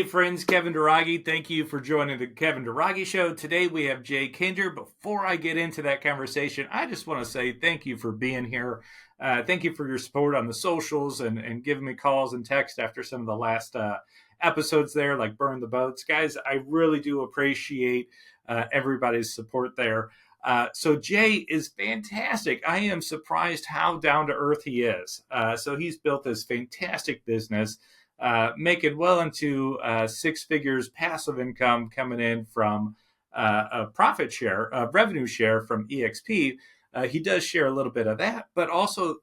friends, Kevin Duragi. Thank you for joining the Kevin Duragi Show. Today we have Jay Kinder. Before I get into that conversation, I just want to say thank you for being here. Thank you for your support on the socials and giving me calls and text after some of the last episodes there, like Burn the Boats. Guys, I really do appreciate everybody's support there. So Jay is fantastic. I am surprised how down to earth he is. So he's built this fantastic business, making well into 6 figures passive income coming in from a profit share, a revenue share from EXP. He does share a little bit of that, but also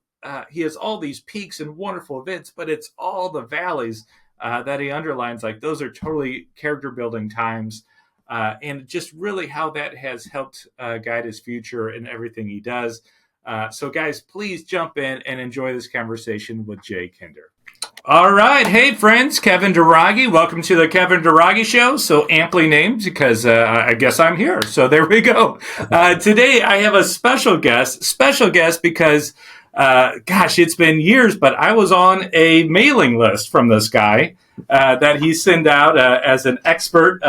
he has all these peaks and wonderful events, but it's all the valleys that he underlines. Like those are totally character building times. And just really how that has helped guide his future in everything he does. So guys, please jump in and enjoy this conversation with Jay Kinder. All right. Hey, friends, Kevin Duragi. Welcome to the Kevin Duragi Show. So amply named because I guess I'm here. So there we go. Today I have a special guest because, gosh, it's been years, but I was on a mailing list from this guy that he sent out as an expert,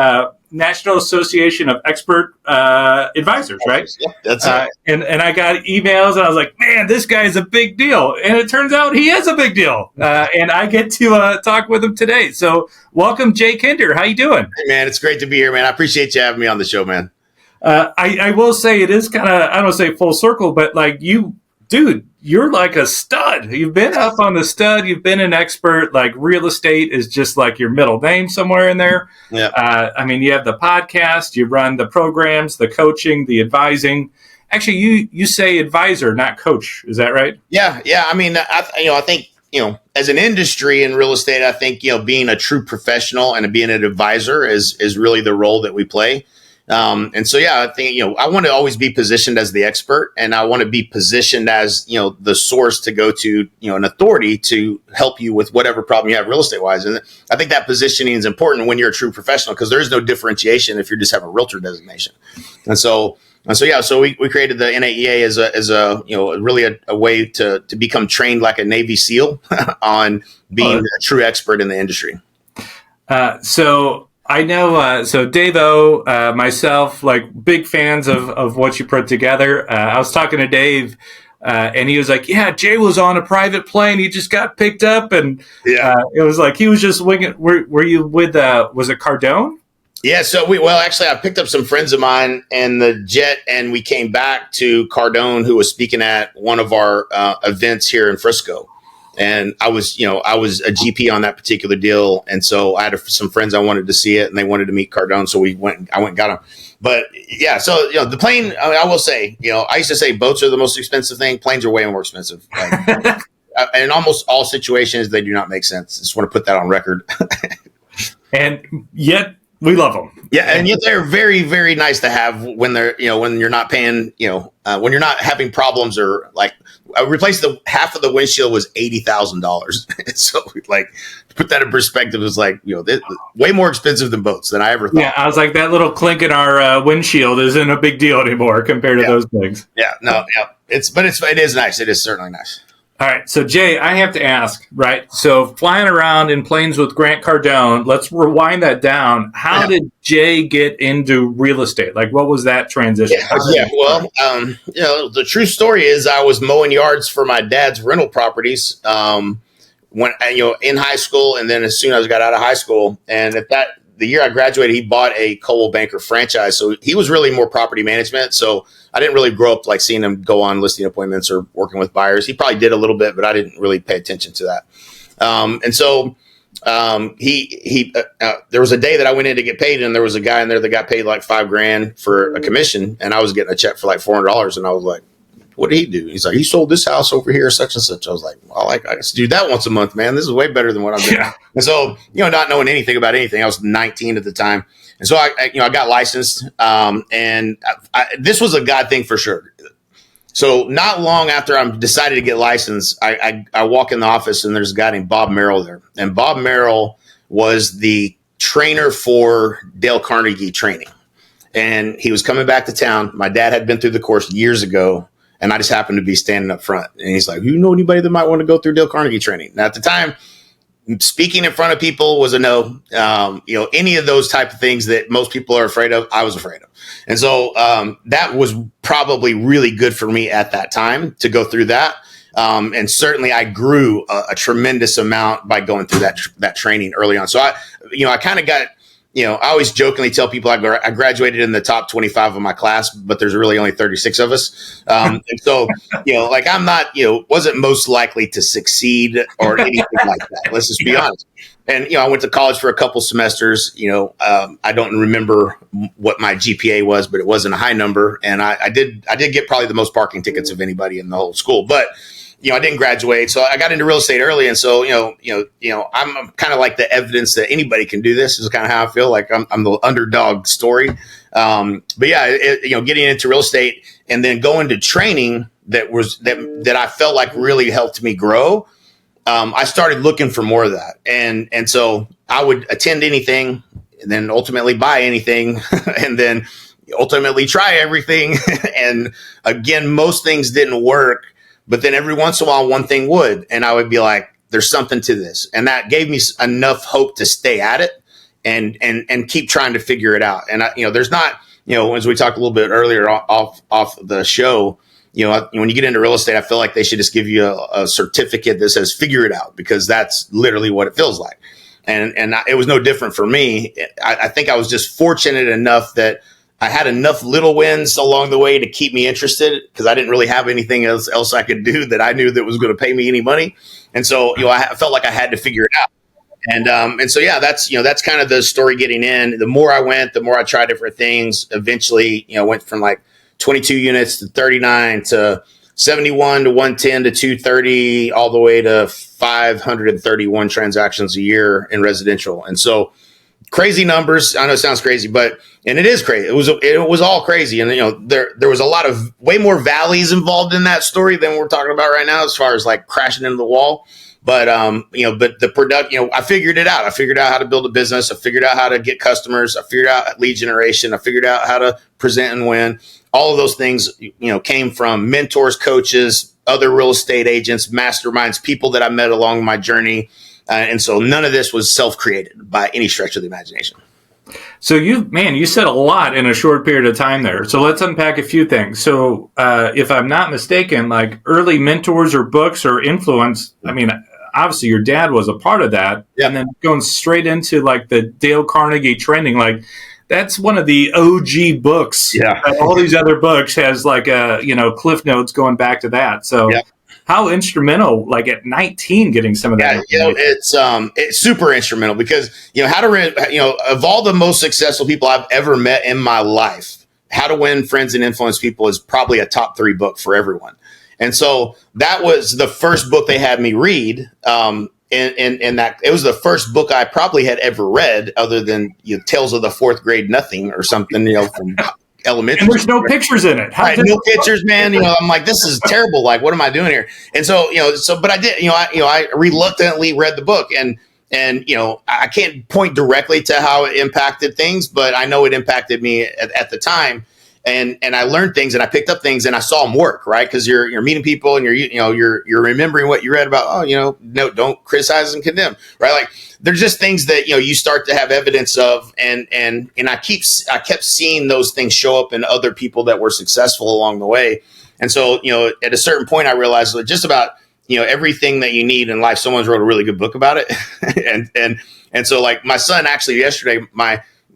National Association of Expert Advisors, right? Yeah, that's it. And I got emails, and I was like, man, this guy is a big deal. And it turns out he is a big deal. And I get to talk with him today. So welcome, Jay Kinder. How you doing? Hey, man, it's great to be here, man. I appreciate you having me on the show, man. I will say it is kind of, I don't want to say full circle, but like you, dude, you're like a stud. You've been up on the stud. You've been an expert. Like real estate is just like your middle name somewhere in there. Yeah. I mean, you have the podcast, you run the programs, the coaching, the advising. Actually, you say advisor, not coach. Is that right? Yeah. I mean, I think, as an industry in real estate, I think, being a true professional and being an advisor is really the role that we play. And so, I think, I want to always be positioned as the expert, and I want to be positioned as, the source to go to, an authority to help you with whatever problem you have real estate wise. And I think that positioning is important when you're a true professional, because there is no differentiation if you just have a realtor designation. So we created the NAEA as a really a way to become trained like a Navy SEAL on being a true expert in the industry. I know, so Dave-O, myself, like big fans of what you put together. I was talking to Dave, and he was like, yeah, Jay was on a private plane. He just got picked up, and it was like he was just winging. Were you with, was it Cardone? Yeah, so actually, I picked up some friends of mine and the jet, and we came back to Cardone, who was speaking at one of our events here in Frisco. And I was a GP on that particular deal. And so I had some friends I wanted to see it, and they wanted to meet Cardone. So I went and got him. But yeah, so, the plane, I will say, I used to say boats are the most expensive thing. Planes are way more expensive. Like, in almost all situations, they do not make sense. I just want to put that on record. And yet we love them. Yeah. And yet they're very, very nice to have when they're, when you're not paying, when you're not having problems, or like, I replaced half of the windshield was $80,000. So like to put that in perspective, it was like, way more expensive than boats than I ever thought. Yeah. I was like, that little clink in our windshield isn't a big deal anymore compared to those things. Yeah. No. Yeah. It is nice. It is certainly nice. All right. So Jay, I have to ask, right? So flying around in planes with Grant Cardone, let's rewind that down. How did Jay get into real estate? Like, what was that transition? The true story is I was mowing yards for my dad's rental properties when in high school, and then as soon as I got out of high school, and the year I graduated, he bought a Coldwell Banker franchise. So he was really more property management. So I didn't really grow up like seeing him go on listing appointments or working with buyers. He probably did a little bit, but I didn't really pay attention to that. There was a day that I went in to get paid, and there was a guy in there that got paid like $5,000 for a commission, and I was getting a check for like $400, and I was like, what did he do? He's like, he sold this house over here, such and such. I was like, well, I guess do that once a month, man. This is way better than what I'm doing. Yeah. And so, not knowing anything about anything, I was 19 at the time. And so I got licensed. And this was a God thing for sure. So not long after I decided to get licensed, I walk in the office, and there's a guy named Bob Merrill there. And Bob Merrill was the trainer for Dale Carnegie training. And he was coming back to town. My dad had been through the course years ago, and I just happened to be standing up front. And he's like, you know anybody that might want to go through Dale Carnegie training? Now, at the time, speaking in front of people was a no. Any of those type of things that most people are afraid of, I was afraid of. And so that was probably really good for me at that time to go through that. And certainly I grew a tremendous amount by going through that training early on. So I kind of got, I always jokingly tell people I graduated in the top 25 of my class, but there's really only 36 of us. And so, like I'm not, wasn't most likely to succeed or anything like that. Let's just be honest. And, I went to college for a couple semesters. I don't remember what my GPA was, but it wasn't a high number. And I did get probably the most parking tickets of anybody in the whole school. But I didn't graduate, so I got into real estate early, and so I'm kind of like the evidence that anybody can do this. Is kind of how I feel. Like I'm the underdog story. But yeah, getting into real estate and then going to training that I felt like really helped me grow. I started looking for more of that, and so I would attend anything, and then ultimately buy anything, and then ultimately try everything. And again, most things didn't work. But then every once in a while, one thing would, and I would be like, there's something to this. And that gave me enough hope to stay at it and keep trying to figure it out. And, there's not, as we talked a little bit earlier off the show, when you get into real estate, I feel like they should just give you a certificate that says figure it out, because that's literally what it feels like. And it was no different for me. I think I was just fortunate enough that I had enough little wins along the way to keep me interested, because I didn't really have anything else I could do that I knew that was going to pay me any money. And so, I felt like I had to figure it out. And so, yeah, that's kind of the story getting in. The more I went, the more I tried different things. Eventually, went from like 22 units to 39 to 71 to 110 to 230, all the way to 531 transactions a year in residential. And so, crazy numbers. I know it sounds crazy, and it is crazy. It was all crazy. And, there was a lot of way more valleys involved in that story than we're talking about right now, as far as like crashing into the wall. But, but the product, I figured it out. I figured out how to build a business. I figured out how to get customers. I figured out lead generation. I figured out how to present and win. All of those things, came from mentors, coaches, other real estate agents, masterminds, people that I met along my journey. And so none of this was self-created by any stretch of the imagination. So you said a lot in a short period of time there. So let's unpack a few things. So if I'm not mistaken, like early mentors or books or influence, I mean, obviously your dad was a part of that. Yeah. And then going straight into like the Dale Carnegie training, like that's one of the OG books. Yeah. All these other books has like Cliff Notes going back to that. So yeah. How instrumental, like at 19, getting some of that? Yeah, it's super instrumental, because of all the most successful people I've ever met in my life, How to Win Friends and Influence People is probably a top 3 book for everyone. And so that was the first book they had me read. And that it was the first book I probably had ever read, other than Tales of the Fourth Grade Nothing or something, from elementary. And there's no pictures in it. Right, no pictures, man. I'm like, this is terrible. Like, what am I doing here? And so, but I did, I reluctantly read the book, and I can't point directly to how it impacted things, but I know it impacted me at the time. And I learned things, and I picked up things, and I saw them work, right? Because you're meeting people, and you're remembering what you read about. Oh, no, don't criticize and condemn, right? Like, there's just things that you start to have evidence of, and I kept seeing those things show up in other people that were successful along the way. And so at a certain point, I realized that just about everything that you need in life, someone's wrote a really good book about it. and so, like, my son actually yesterday,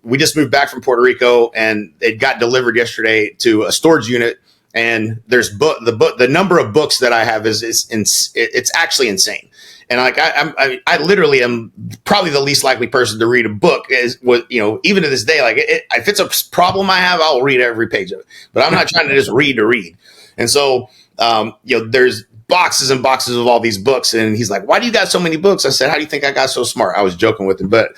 we just moved back from Puerto Rico, and it got delivered yesterday to a storage unit. And there's the number of books that I have it's actually insane. And like, I literally am probably the least likely person to read a book, even to this day. Like, if it's a problem I have, I'll read every page of it, but I'm not trying to just read to read. And so, there's boxes and boxes of all these books. And he's like, why do you got so many books? I said, how do you think I got so smart? I was joking with him, but,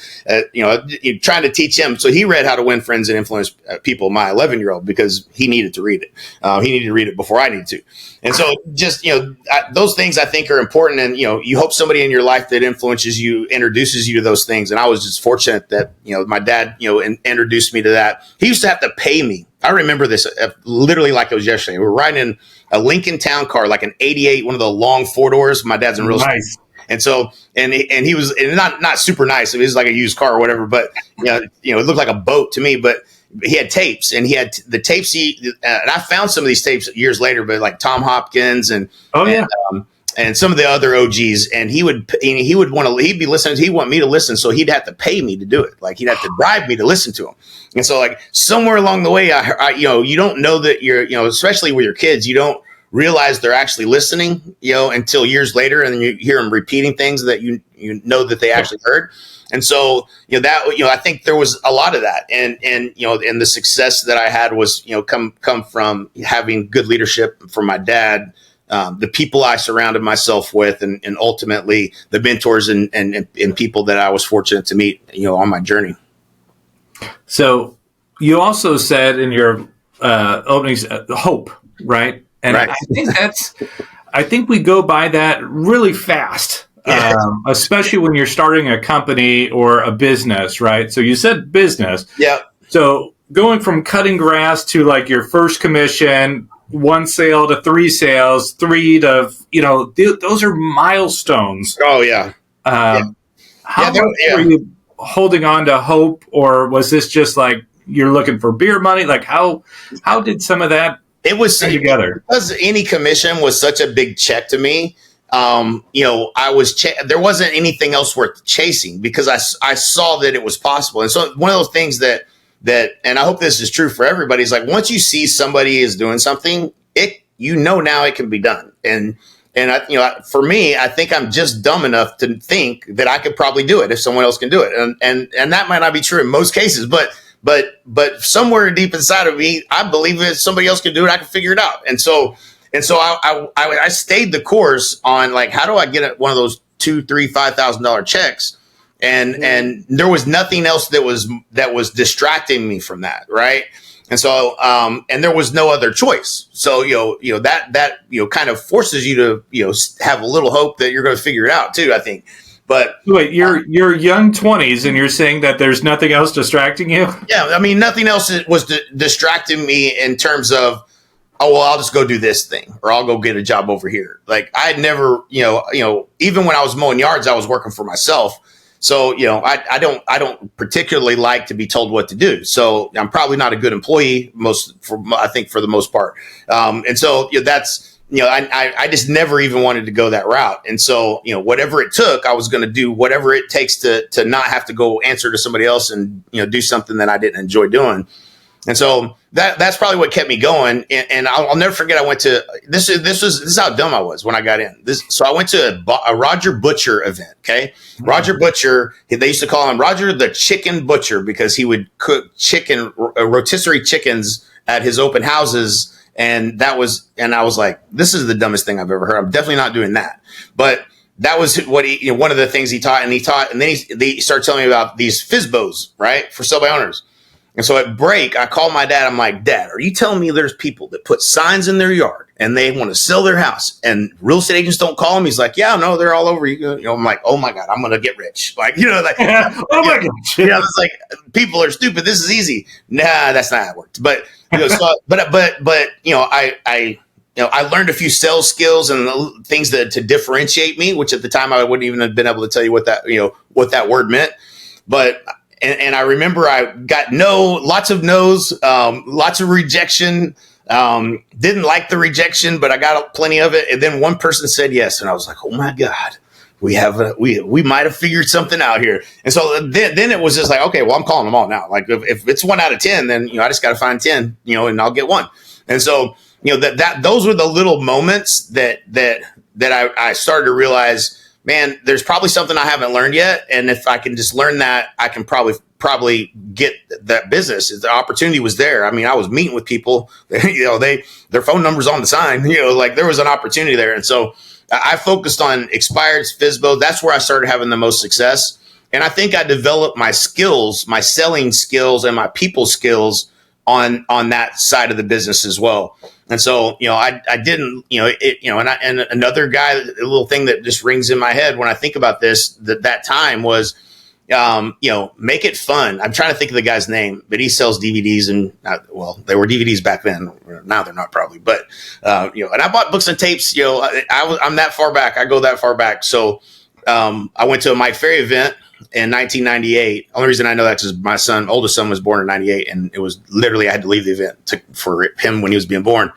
trying to teach him. So he read How to Win Friends and Influence People, my 11-year-old, because he needed to read it. He needed to read it before I needed to. And so just, those things I think are important. And, you hope somebody in your life that influences you, introduces you to those things. And I was just fortunate that, my dad, introduced me to that. He used to have to pay me. I remember this literally like it was yesterday. We were riding in a Lincoln Town car, like an 88, one of the long 4-doors. My dad's in real estate. Nice. And so, and he was and not super nice. It was like a used car or whatever, but it looked like a boat to me. But he had tapes, and he had the tapes. And I found some of these tapes years later, but like Tom Hopkins and some of the other OGs, and he would be listening. He'd want me to listen, so he'd have to pay me to do it. Like he'd have to bribe me to listen to him. And so, like somewhere along the way, I you don't know that especially with your kids, you don't realize they're actually listening, until years later, and then you hear them repeating things that you know that they actually heard. And so, I think there was a lot of that, and the success that I had was, come from having good leadership from my dad. The people I surrounded myself with, and ultimately the mentors and people that I was fortunate to meet, on my journey. So you also said in your openings, hope, right? And right. I think we go by that really fast, especially when you're starting a company or a business, right? So you said business. Yeah. So going from cutting grass to like your first commission, 1 sale to 3 sales, 3 to, those are milestones. Oh, yeah. How much were you holding on to hope, or was this just like you're looking for beer money? Like how did some of that come together? Because any commission was such a big check to me. I was there wasn't anything else worth chasing because I saw that it was possible. And so one of those things that and I hope this is true for everybody, is like once you see somebody is doing something, now it can be done. And for me, I think I'm just dumb enough to think that I could probably do it if someone else can do it. And that might not be true in most cases, but somewhere deep inside of me, I believe that if somebody else can do it, I can figure it out. And so I stayed the course on like, how do I get one of those $2,000, $3,000, $5,000 checks? And there was nothing else that was distracting me from that. Right. And so, and there was no other choice. So, that kind of forces you to, have a little hope that you're going to figure it out too, I think. But wait, you're young 20s and you're saying that there's nothing else distracting you? Yeah. I mean, nothing else was distracting me in terms of, oh, well, I'll just go do this thing, or I'll go get a job over here. Like I'd never, even when I was mowing yards, I was working for myself. So, I don't particularly like to be told what to do. So I'm probably not a good employee I think for the most part. And so that's, I just never even wanted to go that route. And so, whatever it took, I was going to do whatever it takes to not have to go answer to somebody else and, do something that I didn't enjoy doing. And so that's probably what kept me going. And I'll never forget. I went to this is how dumb I was when I got in. So I went to a Roger Butcher event. Okay, mm-hmm. Roger Butcher. They used to call him Roger the Chicken Butcher because he would cook rotisserie chickens at his open houses. And I was like, this is the dumbest thing I've ever heard. I'm definitely not doing that. But that was what one of the things he taught. And then they started telling me about these FSBOs, right, for sell by owners. And so at break, I called my dad. I'm like, Dad, are you telling me there's people that put signs in their yard and they want to sell their house and real estate agents don't call them? He's like, yeah, no, they're all over. I'm like, oh my God, I'm going to get rich. Like, oh my gosh. It's like, people are stupid. This is easy. Nah, that's not how it worked. But, I learned a few sales skills and things to differentiate me, which at the time I wouldn't even have been able to tell you what that word meant. But And I remember I got lots of no's, lots of rejection. Didn't like the rejection, but I got plenty of it. And then one person said yes, and I was like, "Oh my God, we might have figured something out here." And so then it was just like, okay, well, I'm calling them all now. Like if it's 1 out of 10, then I just got to find 10, and I'll get 1. And so that those were the little moments that I started to realize, man, there's probably something I haven't learned yet. And if I can just learn that, I can probably get that business. The opportunity was there. I mean, I was meeting with people, their phone number's on the sign, like there was an opportunity there. And so I focused on expired FSBO. That's where I started having the most success. And I think I developed my skills, my selling skills and my people skills on that side of the business as well. And so, I didn't, and another guy, a little thing that just rings in my head when I think about this, that time was, make it fun. I'm trying to think of the guy's name, but he sells DVDs and they were DVDs back then. Now they're not probably, but, and I bought books and tapes, I'm that far back. I go that far back. So I went to a Mike Ferry event in 1998. Only reason I know that is my oldest son, was born in 98, and it was literally, I had to leave the event for him when he was being born.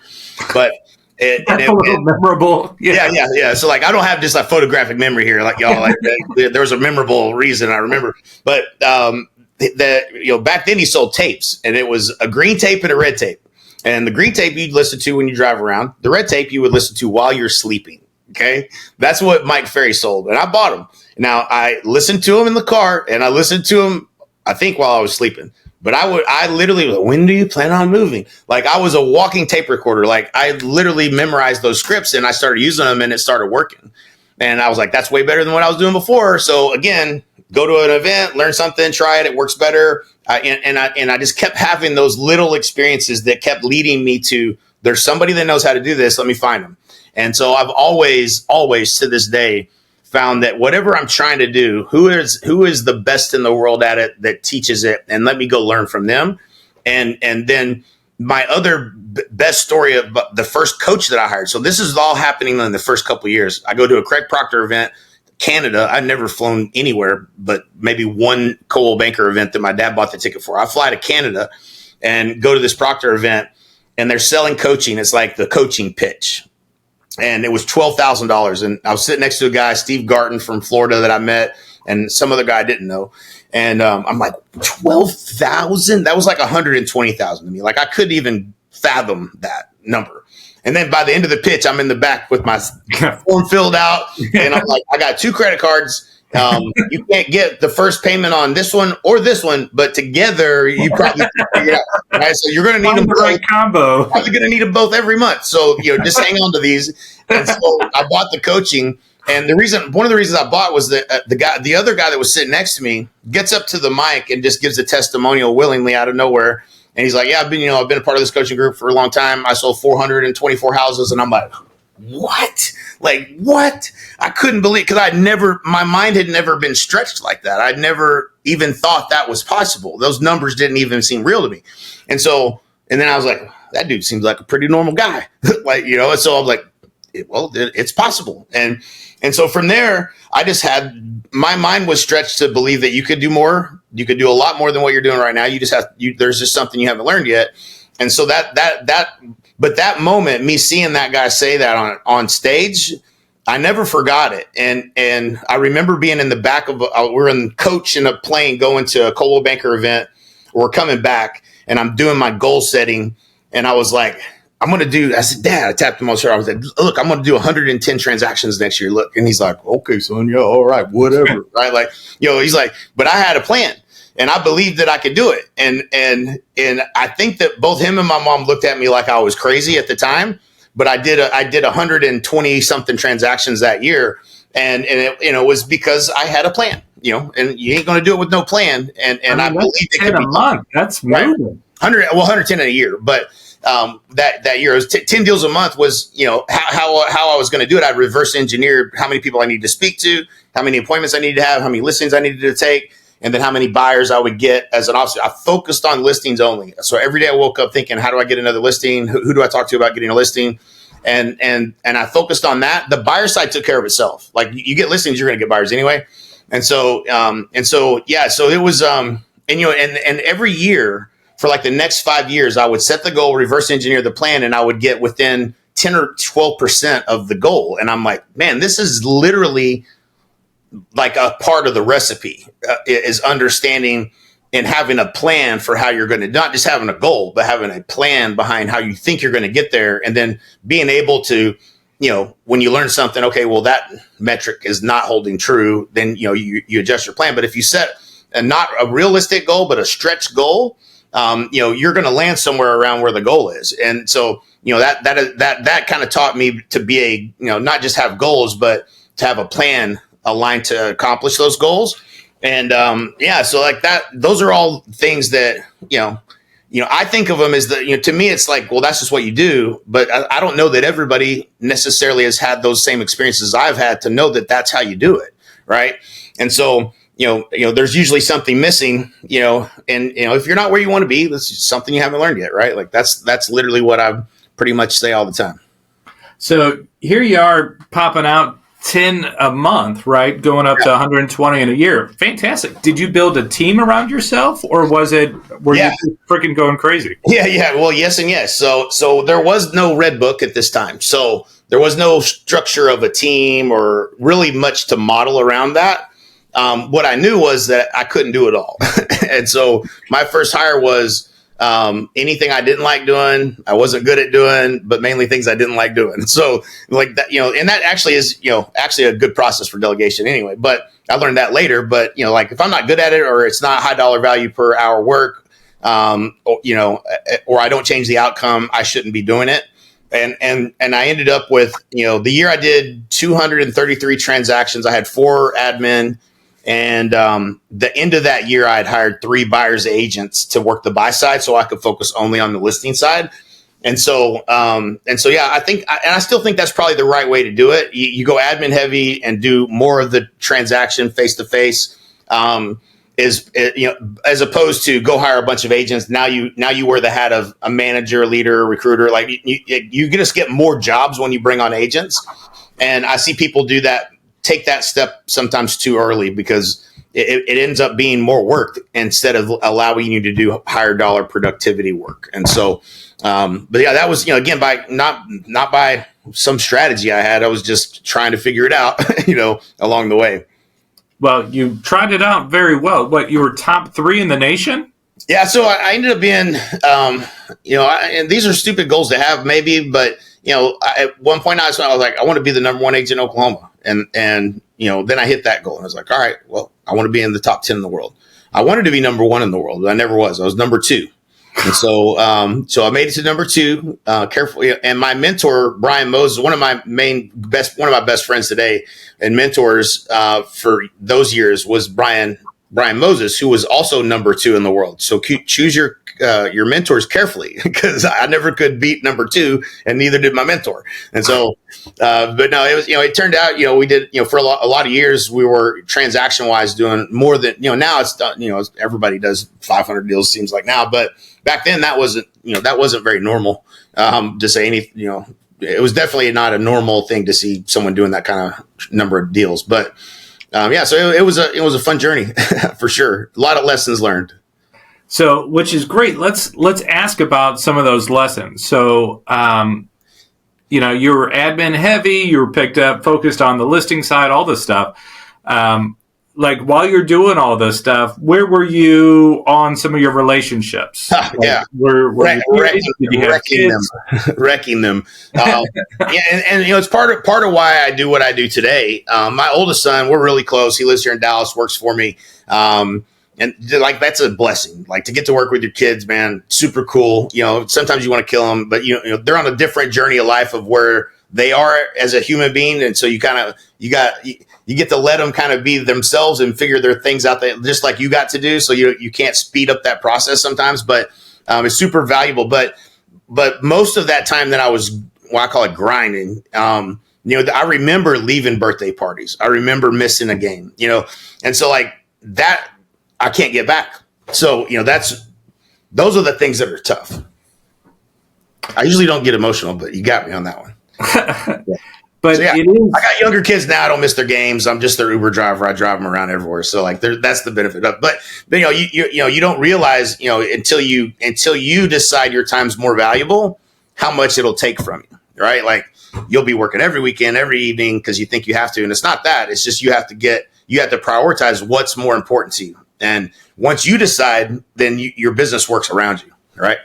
But that's a little memorable. Yeah. So like, I don't have just a photographic memory here, like y'all. Like, there was a memorable reason I remember. But back then he sold tapes, and it was a green tape and a red tape. And the green tape you'd listen to when you drive around. The red tape you would listen to while you're sleeping. Okay, that's what Mike Ferry sold, and I bought them. Now I listened to him in the car, and I listened to him, I think, while I was sleeping. But I literally was like, when do you plan on moving? Like, I was a walking tape recorder. Like, I literally memorized those scripts, and I started using them, and it started working. And I was like, that's way better than what I was doing before. So again, go to an event, learn something, try it. It works better. And I just kept having those little experiences that kept leading me to, there's somebody that knows how to do this. Let me find them. And so I've always to this day found that whatever I'm trying to do, who is the best in the world at it that teaches it, and let me go learn from them. And then my other best story of the first coach that I hired. So this is all happening in the first couple of years. I go to a Craig Proctor event, Canada. I'd never flown anywhere but maybe one Coldwell Banker event that my dad bought the ticket for. I fly to Canada and go to this Proctor event, and they're selling coaching. It's like the coaching pitch. And it was $12,000. And I was sitting next to a guy, Steve Garton from Florida, that I met, and some other guy I didn't know. And I'm like, 12,000? That was like 120,000 to me. Like, I couldn't even fathom that number. And then by the end of the pitch, I'm in the back with my form filled out. And I'm like, I got 2 credit cards. You can't get the first payment on this one or this one, but together you probably figure it out. Right? So you're going to need them both. Right combo. Probably going to need them both every month. So just hang on to these. And so I bought the coaching, and one of the reasons I bought was that the other guy that was sitting next to me gets up to the mic and just gives a testimonial willingly out of nowhere. And he's like, "Yeah, I've been a part of this coaching group for a long time. I sold 424 houses," and I'm like, what? Like, what? I couldn't believe, because my mind had never been stretched like that. I'd never even thought that was possible. Those numbers didn't even seem real to me. And then I was like, that dude seems like a pretty normal guy. And so I was like, well, it's possible. And so from there, my mind was stretched to believe that you could do more. You could do a lot more than what you're doing right now. There's just something you haven't learned yet. And so but that moment, me seeing that guy say that on stage, I never forgot it. And I remember being in the back of we're in coach in a plane going to a Coldwell Banker event. We're coming back, and I'm doing my goal setting. And I was like, I said, Dad, I tapped him on the shoulder. I was like, look, I'm going to do 110 transactions next year. Look. And he's like, okay, son, yeah, all right, whatever. Right. Like, he's like, but I had a plan. And I believed that I could do it. And I think that both him and my mom looked at me like I was crazy at the time, but I did 120 something transactions that year. And it was because I had a plan, and you ain't going to do it with no plan. And I believe it could be a month. That's moving. 110 in a year. But that year, it was 10 deals a month was, how I was going to do it. I reverse engineered how many people I needed to speak to, how many appointments I needed to have, how many listings I needed to take, and then how many buyers I would get as an officer. I focused on listings only. So every day I woke up thinking, how do I get another listing? Who do I talk to about getting a listing? And I focused on that. The buyer side took care of itself. Like, you get listings, you're going to get buyers anyway. So it was, and every year for like the next 5 years, I would set the goal, reverse engineer the plan, and I would get within 10 or 12% of the goal. And I'm like, man, this is literally like a part of the recipe, is understanding and having a plan for how you're going to, not just having a goal, but having a plan behind how you think you're going to get there. And then being able to, when you learn something, okay, well, that metric is not holding true, then, you adjust your plan. But if you set not a realistic goal, but a stretch goal, you're going to land somewhere around where the goal is. And so, that kind of taught me to be not just have goals, but to have a plan aligned to accomplish those goals. And so like that, those are all things that, I think of them as to me, it's like, well, that's just what you do. But I don't know that everybody necessarily has had those same experiences I've had to know that that's how you do it. Right. And so, there's usually something missing, and, if you're not where you want to be, that's something you haven't learned yet. Right. Like that's literally what I pretty much say all the time. So here you are popping out 10 a month, right? Going up to 120 in a year. Fantastic. Did you build a team around yourself, or were you freaking going crazy? Yeah. Well, yes and yes. So there was no red book at this time. So there was no structure of a team or really much to model around that. What I knew was that I couldn't do it all. And so my first hire was anything I didn't like doing, I wasn't good at doing, but mainly things I didn't like doing. So like that, and that actually is, actually a good process for delegation anyway, but I learned that later. But, like if I'm not good at it, or it's not high dollar value per hour work, or I don't change the outcome, I shouldn't be doing it. And I ended up with, the year I did 233 transactions. I had 4 admin. And the end of that year, I had hired 3 buyers agents to work the buy side, so I could focus only on the listing side. And so, yeah, I still think that's probably the right way to do it. You go admin heavy and do more of the transaction face to face, as opposed to go hire a bunch of agents. Now you wear the hat of a manager, leader, recruiter. Like you just get more jobs when you bring on agents. And I see people take that step sometimes too early, because it ends up being more work instead of allowing you to do higher dollar productivity work. And so, but yeah, that was, again, by not by some strategy I had. I was just trying to figure it out, along the way. Well, you tried it out very well. What, you were top 3 in the nation? Yeah. So I ended up being, and these are stupid goals to have maybe, but at one point I was like, I want to be the number 1 agent in Oklahoma. And then I hit that goal and I was like, all right, well, I want to be in the top 10 in the world. I wanted to be number 1 in the world, but I never was. I was number 2. And so I made it to number 2, carefully. And my mentor, Brian Moses, one of my best friends today and mentors for those years was Brian Moses, who was also number 2 in the world. So choose your mentors carefully, because I never could beat number 2, and neither did my mentor. And so, but no, it was, it turned out, we did, for a lot of years, we were transaction wise doing more than, now it's done, everybody does 500 deals, seems like now, but back then that wasn't very normal, to say anything, it was definitely not a normal thing to see someone doing that kind of number of deals. But so it was a fun journey for sure. A lot of lessons learned. So, which is great. Let's ask about some of those lessons. So, you were admin heavy. You were picked up, focused on the listing side, all this stuff. Like while you're doing all this stuff, where were you on some of your relationships? Yeah, wrecking them. And it's part of why I do what I do today. My oldest son, we're really close. He lives here in Dallas, works for me. And like, that's a blessing, like to get to work with your kids, man. Super cool. Sometimes you want to kill them, but they're on a different journey of life of where they are as a human being. And so you get to let them kind of be themselves and figure their things out, that just like you got to do. So you can't speed up that process sometimes, but it's super valuable. But most of that time that I was, I call it grinding, I remember leaving birthday parties. I remember missing a game, and so like that, I can't get back. So, those are the things that are tough. I usually don't get emotional, but you got me on that one. Yeah. But so, yeah, I got younger kids now. I don't miss their games. I'm just their Uber driver. I drive them around everywhere. So like that's the benefit of, but you don't realize, until you decide your time's more valuable, how much it'll take from you. Right. Like you'll be working every weekend, every evening, because you think you have to. And it's not that. It's just you have to prioritize what's more important to you. And once you decide, then your business works around you, right?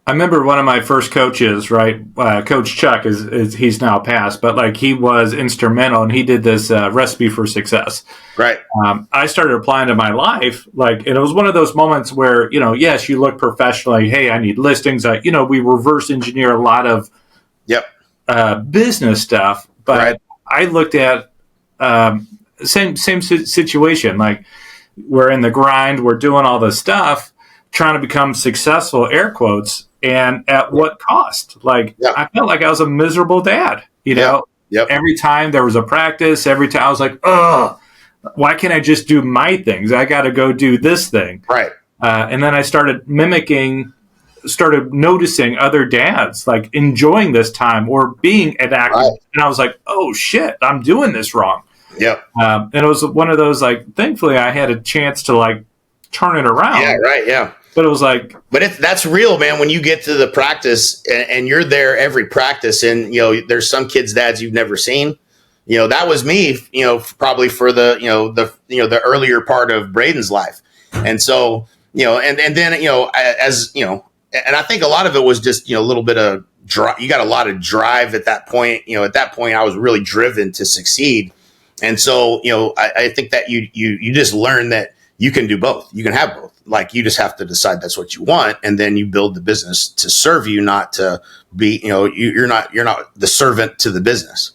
I remember one of my first coaches, right? Coach Chuck is he's now passed, but like he was instrumental, and he did this recipe for success. Right. I started applying to my life, and it was one of those moments where yes, you look professional. Like, hey, I need listings. We reverse engineer a lot of business stuff, but right. I looked at same situation, like. We're in the grind. We're doing all this stuff, trying to become successful, air quotes, and at what cost? I felt like I was a miserable dad, Yep. Every time there was a practice, every time I was like, oh, why can't I just do my things? I got to go do this thing. Right. And then I started mimicking started noticing other dads like enjoying this time or being inactive. Right. And I was like, oh shit, I'm doing this wrong. Yep. And it was one of those, like, thankfully I had a chance to like turn it around. Yeah. Right. Yeah. But it was like, but that's real, man. When you get to the practice and you're there every practice, and there's some kids' dads you've never seen. That was me. Probably for the the earlier part of Braden's life, and so and then as and I think a lot of it was just a little bit of drive. You got a lot of drive at that point. At that point, I was really driven to succeed, and so I think that you just learn that you can do both. You can have both. Like, you just have to decide that's what you want, and then you build the business to serve you, not to be, you're not the servant to the business.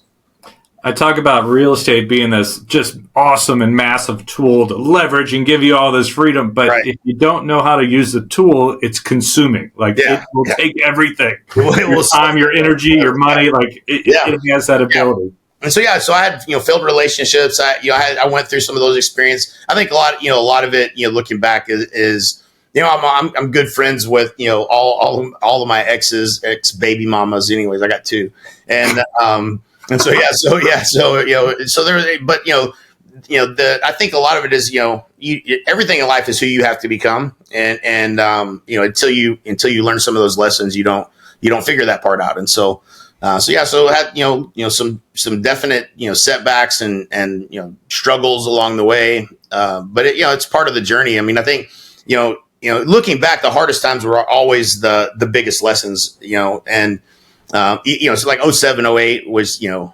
I talk about real estate being this just awesome and massive tool to leverage and give you all this freedom. But Right. if you don't know how to use the tool, it's consuming. Like, it will take everything. Your time, your energy, your money. Like, it has that ability. Yeah. And so I had failed relationships. I went through some of those experiences. I think a lot of it looking back is I'm good friends with all of my ex baby mamas. Anyways, I got two, and so there. But I think a lot of it is everything in life is who you have to become, and until you learn some of those lessons, you don't figure that part out, and so. So I had some definite setbacks and struggles along the way, but it's part of the journey. I mean, I think looking back, the hardest times were always the biggest lessons. And so like 07, 08 was you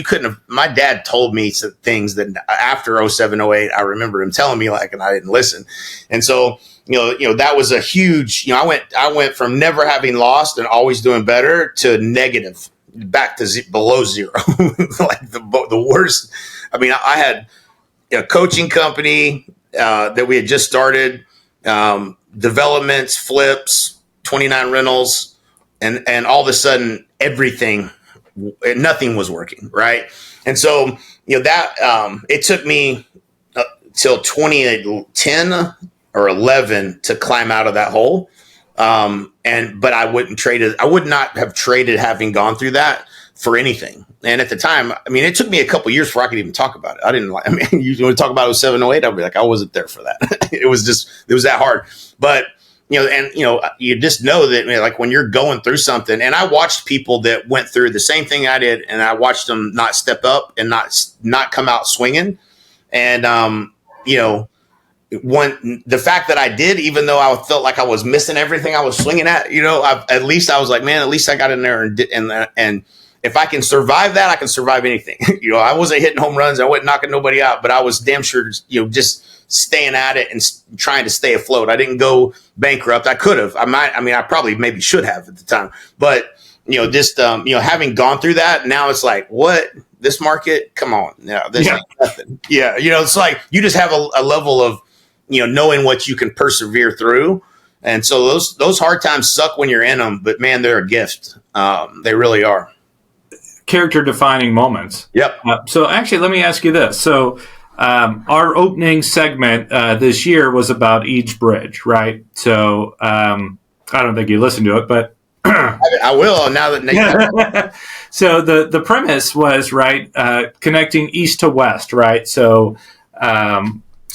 couldn't have. My dad told me some things that after 07, 08, I remember him telling me, like, and I didn't listen, and so. That was a huge, I went from never having lost and always doing better to negative, back to below zero, like the worst. I mean, I had a coaching company that we had just started, developments, flips, 29 rentals, and all of a sudden nothing was working. Right. And so, that it took me till 2010 or 11 to climb out of that hole. But I would not have traded having gone through that for anything. And at the time, I mean, it took me a couple of years before I could even talk about it. You want to talk about 07, 08, I'll be like, I wasn't there for that. It was that hard. But, you just know that, like, when you're going through something, and I watched people that went through the same thing I did, and I watched them not step up and not come out swinging. And, the fact that I did, even though I felt like I was missing everything I was swinging at, at least I was like, man, at least I got in there and if I can survive that, I can survive anything. I wasn't hitting home runs. I wasn't knocking nobody out, but I was damn sure, just staying at it and trying to stay afloat. I didn't go bankrupt. I could have. I probably maybe should have at the time, but having gone through that, now it's like, what? This market? Come on. No, this ain't nothing. Yeah. It's like, you just have a level of, knowing what you can persevere through. And so those hard times suck when you're in them, but man, they're a gift. They really are. Character defining moments. Yep. So actually, let me ask you this. So our opening segment this year was about Eads Bridge, right? So I don't think you listened to it, but I will now that. So the premise was, right, connecting east to west, right?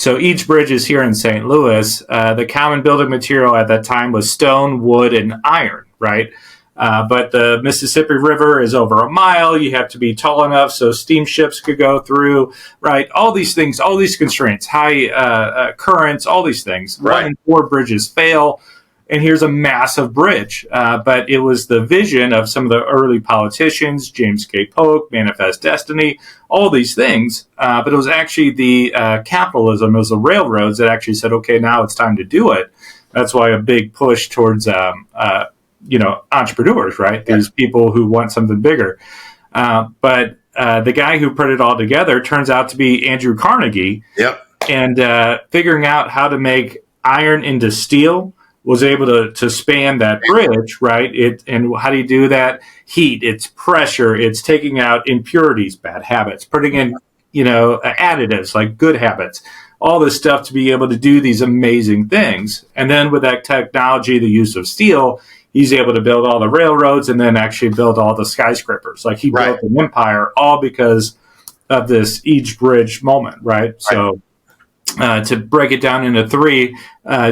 So Eads Bridge is here in St. Louis. The common building material at that time was stone, wood, and iron, right? But the Mississippi River is over a mile. You have to be tall enough so steamships could go through, right? All these things, all these constraints, high currents, all these things. Right. 1 in 4 bridges fail. And here's a massive bridge. But it was the vision of some of the early politicians, James K. Polk, Manifest Destiny, all these things. But it was actually the capitalism, it was the railroads that actually said, okay, now it's time to do it. That's why a big push towards, entrepreneurs, right? Yeah. These people who want something bigger. But the guy who put it all together turns out to be Andrew Carnegie. Yep. And figuring out how to make iron into steel, was able to span that bridge, right? And how do you do that? Heat, it's pressure, it's taking out impurities, bad habits, putting in, additives like good habits. all this stuff to be able to do these amazing things. And then with that technology, the use of steel, he's able to build all the railroads and then actually build all the skyscrapers. Like he built an empire all because of this Each Bridge moment, right? So to break it down into three,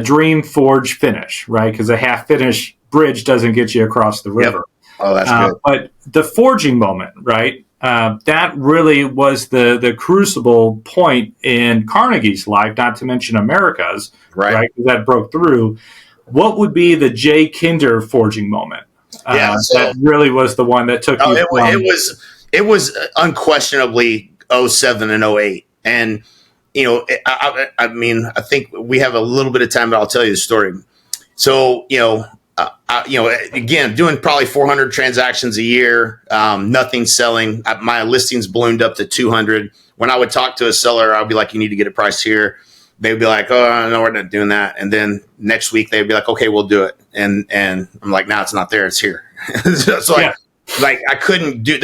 dream, forge, finish, right? Because a half-finished bridge doesn't get you across the river. Oh, that's good. But the forging moment, right? That really was the crucible point in Carnegie's life, not to mention America's, right? That broke through. What would be the Jay Kinder forging moment? That really was the one that took you from... It was unquestionably 07 and 08. And, I mean, I think we have a little bit of time, but I'll tell you the story. So, again, doing probably 400 transactions a year, nothing selling. My listings ballooned up to 200. When I would talk to a seller, I'd be like, you need to get a price here. They'd be like, oh, no, we're not doing that. And then next week they'd be like, okay, we'll do it. And I'm like, no, it's not there. It's here. Like I couldn't do,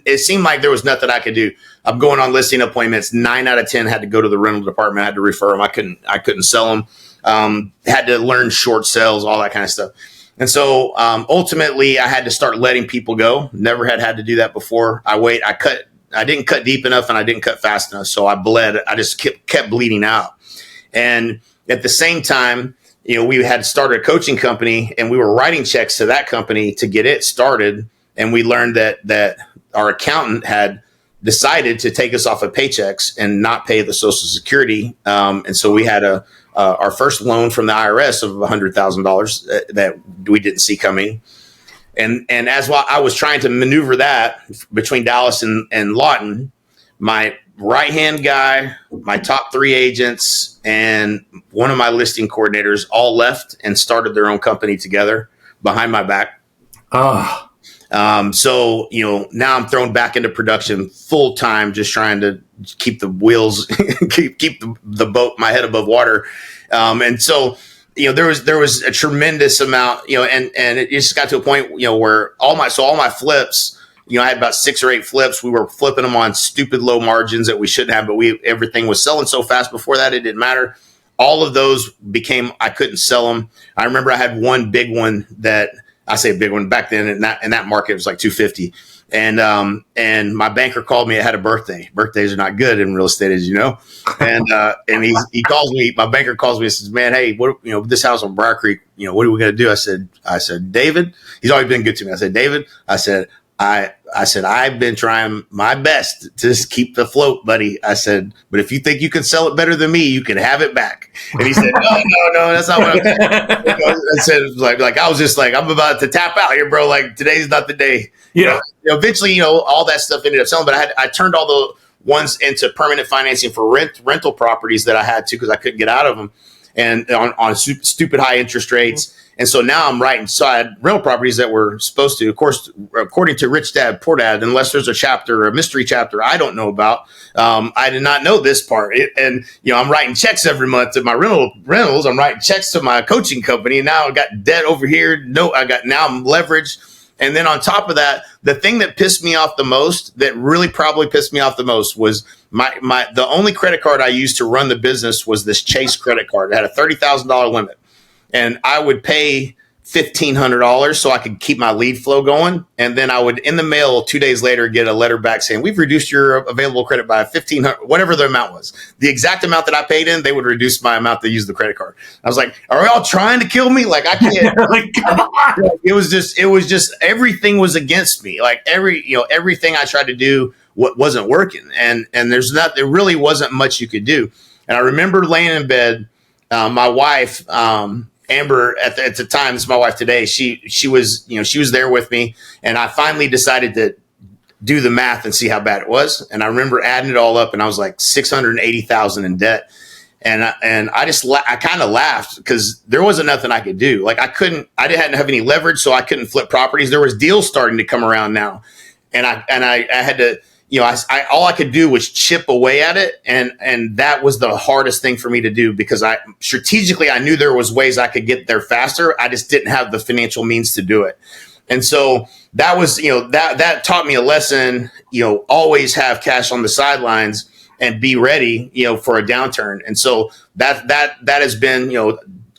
it seemed like there was nothing I could do. I'm going on listing appointments. 9 out of 10 had to go to the rental department. I had to refer them. I couldn't sell them. Had to learn short sales, all that kind of stuff. And so ultimately I had to start letting people go. Never had to do that before. I didn't cut deep enough and I didn't cut fast enough. So I bled. I just kept bleeding out. And at the same time, we had started a coaching company and we were writing checks to that company to get it started. And we learned that our accountant had decided to take us off of paychecks and not pay the Social Security. And so we had our first loan from the IRS of $100,000 that we didn't see coming. And as I was trying to maneuver that between Dallas and Lawton, my right-hand guy, my top 3 agents, and one of my listing coordinators all left and started their own company together behind my back. So, now I'm thrown back into production full time, just trying to keep the wheels, keep the boat, my head above water. And so, there was a tremendous amount, and it just got to a point, where all my flips, I had about 6 or 8 flips. We were flipping them on stupid low margins that we shouldn't have, but everything was selling so fast before that, it didn't matter. All of those I couldn't sell them. I remember I had one big one that, I say a big one back then in that market, it was like 250. And my banker called me. I had a birthday. Birthdays are not good in real estate, as you know. And he calls me. My banker calls me and says, "Man, hey, this house on Briar Creek, what are we going to do?" I said, David. He's always been good to me. I said, David. I said, I've been trying my best to just keep the float, buddy. I said, but if you think you can sell it better than me, you can have it back. And he said, no, that's not what I'm saying. I said, like, I was just like, I'm about to tap out here, bro. Like, today's not the day. Yeah. Eventually, all that stuff ended up selling, but I turned all the ones into permanent financing for rental properties that I had to, because I couldn't get out of them, and on stupid high interest rates. And so now I'm writing side rental properties that were supposed to, of course, according to Rich Dad, Poor Dad, unless there's a mystery chapter I don't know about. I did not know this part. I'm writing checks every month to my rentals. I'm writing checks to my coaching company. And now I got debt over here. Now I'm leveraged. And then on top of that, the thing that pissed me off the most, that really probably pissed me off the most, was the only credit card I used to run the business was this Chase credit card. It had a $30,000 limit. And I would pay $1,500 so I could keep my lead flow going. And then I would, in the mail 2 days later, get a letter back saying, we've reduced your available credit by $1,500, whatever the amount was. The exact amount that I paid in, they would reduce my amount to use the credit card. I was like, are y'all trying to kill me? Like, I can't. Like, come on. It was just everything was against me. Like everything I tried to do wasn't working. And there really wasn't much you could do. And I remember laying in bed, my wife, Amber, at the time, this is my wife today. She was there with me, and I finally decided to do the math and see how bad it was. And I remember adding it all up, and I was like $680,000 in debt. And I kind of laughed because there wasn't nothing I could do. Like I didn't have any leverage, so I couldn't flip properties. There was deals starting to come around now, and I had to. All I could do was chip away at it. And that was the hardest thing for me to do, because strategically, I knew there was ways I could get there faster. I just didn't have the financial means to do it. And so that was, that taught me a lesson, always have cash on the sidelines. and be ready, for a downturn. And so that has been,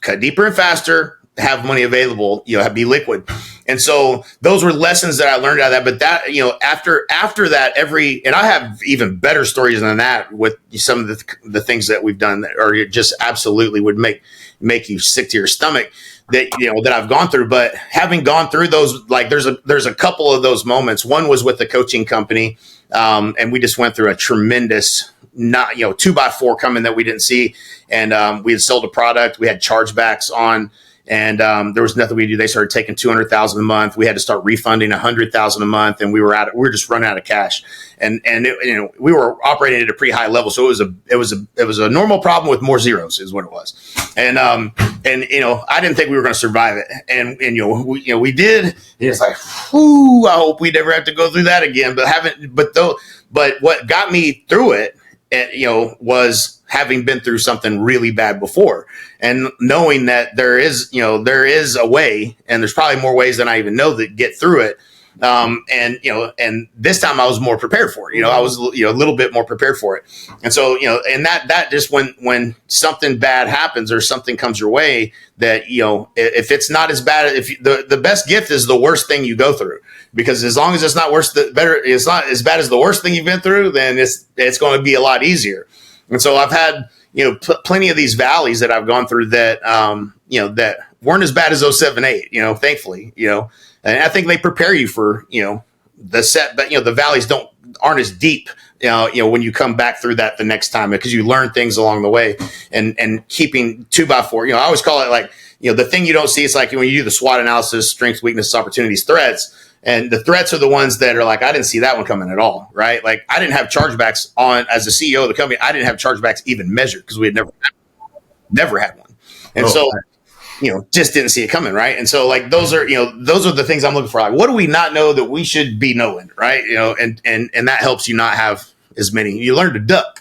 cut deeper and faster, have money available, be liquid. And so those were lessons that I learned out of that. But that, after that, and I have even better stories than that with some of the things that we've done that are just absolutely would make you sick to your stomach that I've gone through. But having gone through those, like there's a couple of those moments. One was with the coaching company, and we just went through a tremendous, 2x4 coming that we didn't see, and we had sold a product, we had chargebacks on. And there was nothing we could do. They started taking $200,000 a month. We had to start refunding $100,000 a month, and we were just running out of cash. And we were operating at a pretty high level, so it was a normal problem with more zeros, is what it was. And I didn't think we were going to survive it, and we did. It's like, whoo! I hope we never have to go through that again. But what got me through it, was having been through something really bad before, and knowing that there is a way, and there's probably more ways than I even know that get through it. And this time I was more prepared for it. I was a little bit more prepared for it. And so, and that just when something bad happens or something comes your way that, if it's not as bad, the best gift is the worst thing you go through, because as long as it's not it's not as bad as the worst thing you've been through, then it's going to be a lot easier. And so I've had, plenty of these valleys that I've gone through that, that weren't as bad as 07-08, thankfully, and I think they prepare you for, the set, but, the valleys aren't as deep, when you come back through that the next time, because you learn things along the way, and keeping 2x4, I always call it like, the thing you don't see. It's like when you do the SWOT analysis, strengths, weaknesses, opportunities, threats. And the threats are the ones that are like, I didn't see that one coming at all, right? Like I didn't have chargebacks on, as the CEO of the company, I didn't have chargebacks even measured because we had never had one. And just didn't see it coming, right? And so like those are the things I'm looking for. Like, what do we not know that we should be knowing, right? And that helps you not have as many. You learn to duck,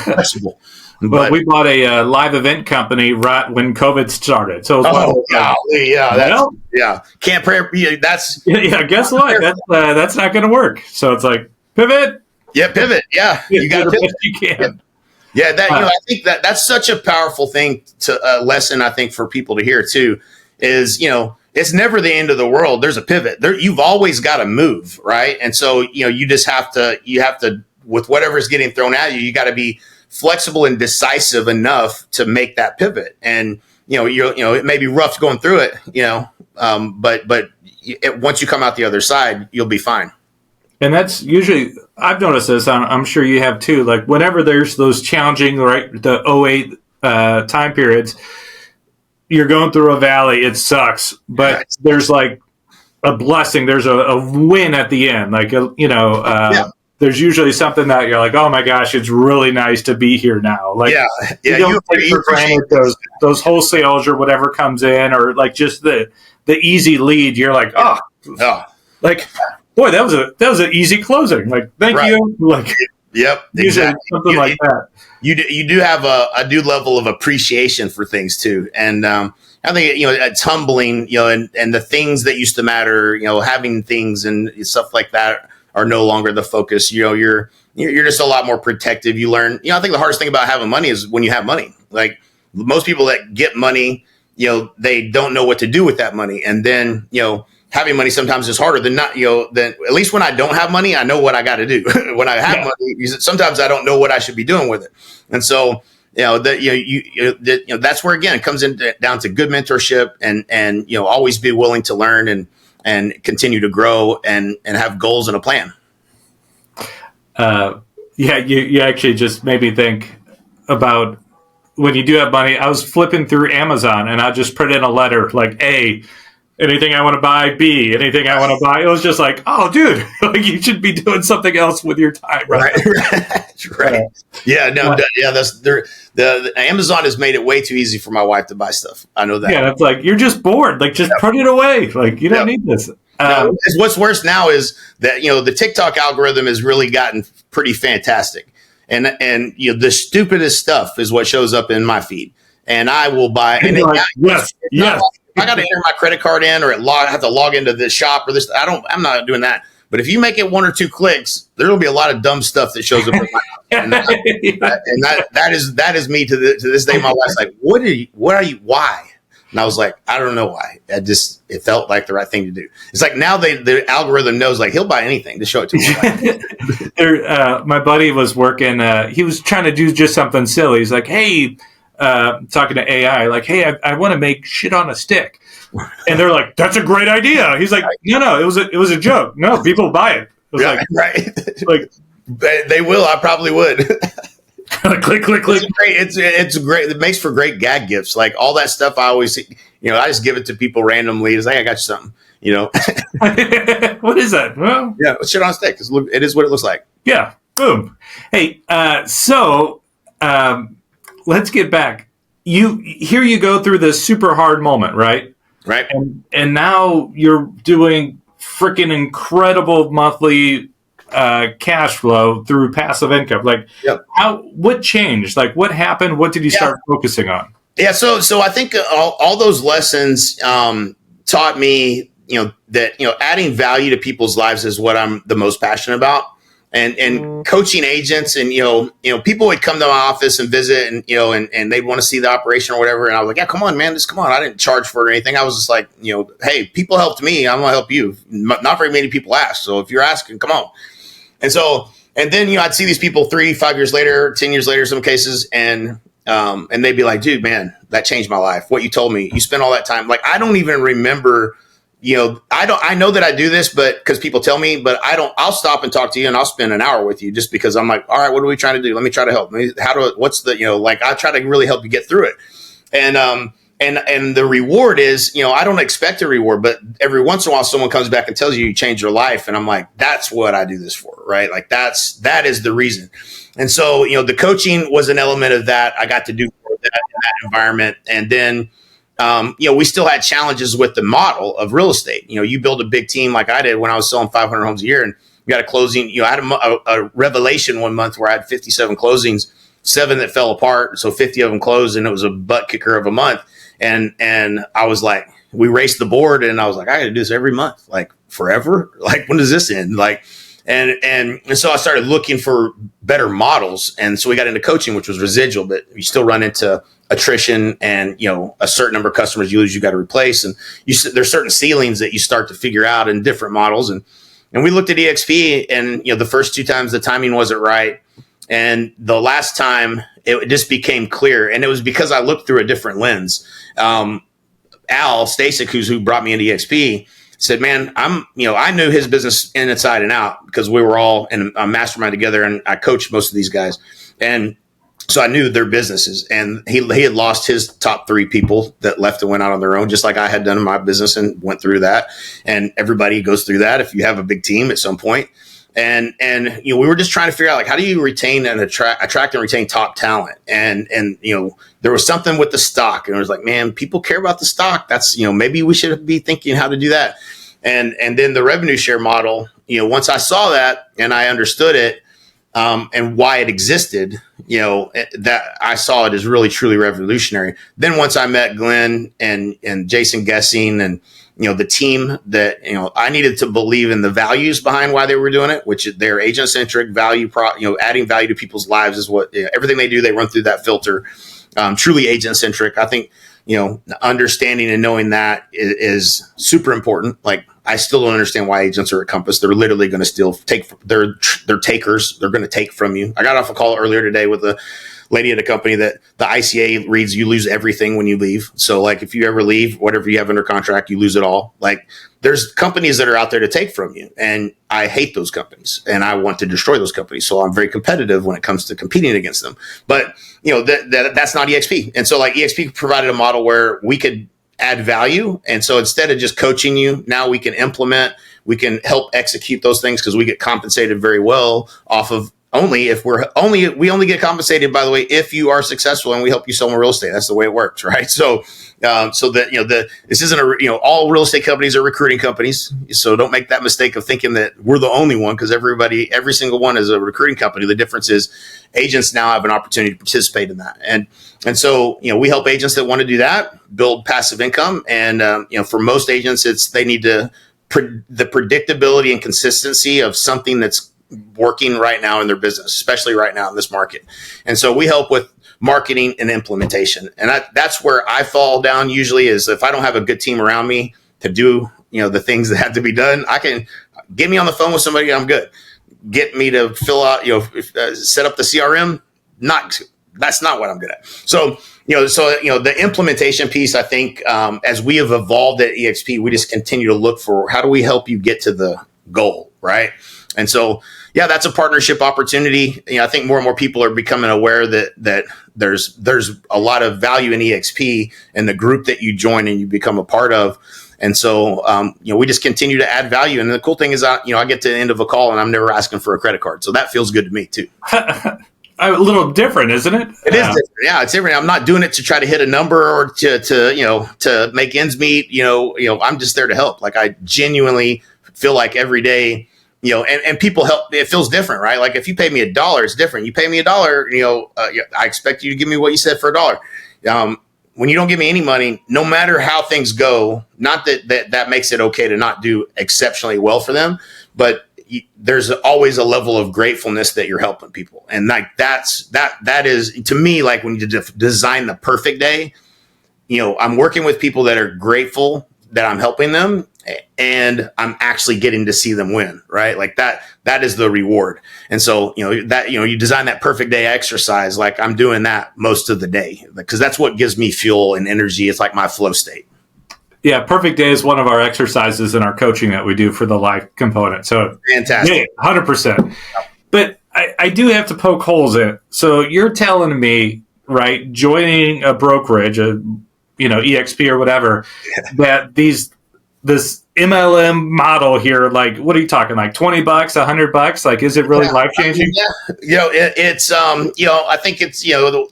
flexible. Well, we bought a live event company right when COVID started. So, can't pray. That's Guess what? That's not going to work. So it's like pivot. Yeah, pivot. Yeah, you got to pivot. You can. Yeah, I think that's such a powerful thing lesson. I think for people to hear too is it's never the end of the world. There's a pivot. You've always got to move, right? And so you just have to with whatever's getting thrown at you, you got to be flexible and decisive enough to make that pivot. And, it may be rough going through it, but once you come out the other side, you'll be fine. And that's usually, I've noticed this, I'm sure you have too, like whenever there's those challenging, right, the 08 time periods, you're going through a valley, it sucks, but there's like a blessing, there's a win at the end, like, there's usually something that you're like, oh my gosh, it's really nice to be here now. Like, you don't take for granted those wholesales or whatever comes in, or like just the easy lead. You're like, like, boy, that was an easy closing. Like, thank you. Like, yep, exactly. Something like that. You do have a new level of appreciation for things too, and I think it's humbling. And the things that used to matter, having things and stuff like that are no longer the focus. You're just a lot more protective. You learn, I think the hardest thing about having money is when you have money. Like most people that get money, they don't know what to do with that money. And then, having money sometimes is harder than not, than at least when I don't have money, I know what I got to do. When I have money, sometimes I don't know what I should be doing with it. And so, that's where, again, it comes down to good mentorship and always be willing to learn and continue to grow and have goals and a plan. You actually just made me think about when you do have money. I was flipping through Amazon and I just put in a letter like A, anything I want to buy, B, anything I want to buy. It was just like, oh, dude, like you should be doing something else with your time, right? Right. That's the Amazon has made it way too easy for my wife to buy stuff. I know that. Yeah, that's like you're just bored. Like just put it away. Like you don't need this. What's worse now is that the TikTok algorithm has really gotten pretty fantastic, and the stupidest stuff is what shows up in my feed, and I will buy. And yes. I got to enter my credit card in, or I have to log into this shop or this. I'm not doing that. But if you make it one or two clicks, there will be a lot of dumb stuff that shows up in my house. And that is me to this day. My wife's like, what are you, why? And I was like, I don't know why. It felt like the right thing to do. It's like now the algorithm knows, like, he'll buy anything to show it to me. My buddy was working. He was trying to do just something silly. He's like, hey, talking to AI, like, hey, I want to make shit on a stick. And they're like, that's a great idea. He's like, no, it was a joke. No, people buy it. It was right. Like, they will. I probably would. click. It's great. It makes for great gag gifts. Like all that stuff. I always, I just give it to people randomly. It's like, I got you something. What is that? Well, yeah, shit on a stick. It is what it looks like. Yeah. Boom. Hey. Let's get back. Here you go through this super hard moment, right? Right. And now you're doing freaking incredible monthly cash flow through passive income. Like, yep. What changed? Like, what happened? What did you start focusing on? Yeah. So I think all those lessons taught me, that, adding value to people's lives is what I'm the most passionate about. And coaching agents, and people would come to my office and visit, and they'd want to see the operation or whatever. And I was like, yeah, come on, man, just come on. I didn't charge for it or anything. I was just like, hey, people helped me, I'm gonna help you. Not very many people ask, so if you're asking, come on. And then I'd see these people 3-5 years later, 10 years later, in some cases, and they'd be like, dude, man, that changed my life. What you told me, you spent all that time. Like, I don't even remember. I know that I do this, but because people tell me, but I'll stop and talk to you, and I'll spend an hour with you just because I'm like, all right, what are we trying to do? Let me try to help. I try to really help you get through it. And the reward is, I don't expect a reward, but every once in a while someone comes back and tells you changed your life. And I'm like, that's what I do this for, right? Like that is the reason. And so, the coaching was an element of that. I got to do that in that environment. And then, we still had challenges with the model of real estate. You build a big team like I did when I was selling 500 homes a year, and you got a closing. I had a revelation one month where I had 57 closings, 7 that fell apart. So 50 of them closed, and it was a butt kicker of a month. And I was like, we raced the board, and I was like, I got to do this every month, like forever. Like, when does this end? Like, and so I started looking for better models. And so we got into coaching, which was residual, but you still run into attrition, and a certain number of customers you lose, you got to replace, and there's certain ceilings that you start to figure out in different models. And we looked at EXP, and the first 2 times the timing wasn't right, and the last time it just became clear, and it was because I looked through a different lens. Al Stasic, who brought me into EXP, said, man, I knew his business inside and out because we were all in a mastermind together, and I coached most of these guys, and so I knew their businesses. And he had lost his top 3 people that left and went out on their own, just like I had done in my business and went through that. And everybody goes through that if you have a big team at some point. And we were just trying to figure out, like, how do you retain and attract and retain top talent? And there was something with the stock, and it was like, man, people care about the stock. That's, maybe we should be thinking how to do that. And then the revenue share model, once I saw that and I understood it, and why it existed, that I saw it as really, truly revolutionary. Then once I met Glenn and Jason Gessing and, the team that, I needed to believe in the values behind why they were doing it, which they're agent centric value, adding value to people's lives is what, everything they do, they run through that filter. Truly agent centric. I think, understanding and knowing that is super important. Like, I still don't understand why agents are at Compass. They're literally going to still take. They're takers. They're going to take from you. I got off a call earlier today with a lady at a company that the ICA reads, you lose everything when you leave. So, like, if you ever leave, whatever you have under contract, you lose it all. Like, there's companies that are out there to take from you, and I hate those companies, and I want to destroy those companies. So I'm very competitive when it comes to competing against them. But that's not EXP. And so, like, EXP provided a model where we could add value. And so instead of just coaching you, now we can implement, we can help execute those things, because we get compensated very well off of we only get compensated, by the way, if you are successful and we help you sell more real estate. That's the way it works, right? So, this isn't all real estate companies are recruiting companies. So don't make that mistake of thinking that we're the only one, because every single one is a recruiting company. The difference is agents now have an opportunity to participate in that. And so, we help agents that want to do that, build passive income. And, for most agents, they need the predictability and consistency of something that's working right now in their business, especially right now in this market. And so we help with marketing and implementation. And that's where I fall down usually, is if I don't have a good team around me to do, the things that have to be done, I can get me on the phone with somebody, I'm good. Get me to fill out, set up the CRM. That's not what I'm good at. So, the implementation piece, I think, as we have evolved at EXP, we just continue to look for how do we help you get to the goal, right? And so, yeah, that's a partnership opportunity. I think more and more people are becoming aware that there's a lot of value in EXP and the group that you join and you become a part of. And so, we just continue to add value. And the cool thing is, I get to the end of a call and I'm never asking for a credit card. So that feels good to me too. A little different, isn't it? It is different. Yeah, it's different. I'm not doing it to try to hit a number or to make ends meet. I'm just there to help. Like, I genuinely feel like every day, and people help. It feels different, right? Like, if you pay me $1, it's different. You pay me $1, I expect you to give me what you said for $1. When you don't give me any money, no matter how things go, not that makes it okay to not do exceptionally well for them, but there's always a level of gratefulness that you're helping people. And like, that is to me, like when you design the perfect day, I'm working with people that are grateful that I'm helping them and I'm actually getting to see them win, right? Like that is the reward. And so, you design that perfect day exercise, like I'm doing that most of the day because that's what gives me fuel and energy. It's like my flow state. Yeah, perfect day is one of our exercises in our coaching that we do for the life component. So fantastic, 100%. But I do have to poke holes in it. So you're telling me, right, joining a brokerage, EXP or whatever, that this MLM model here, like, what are you talking, like $20, $100? Like, is it really life changing? Yeah, it's I think it's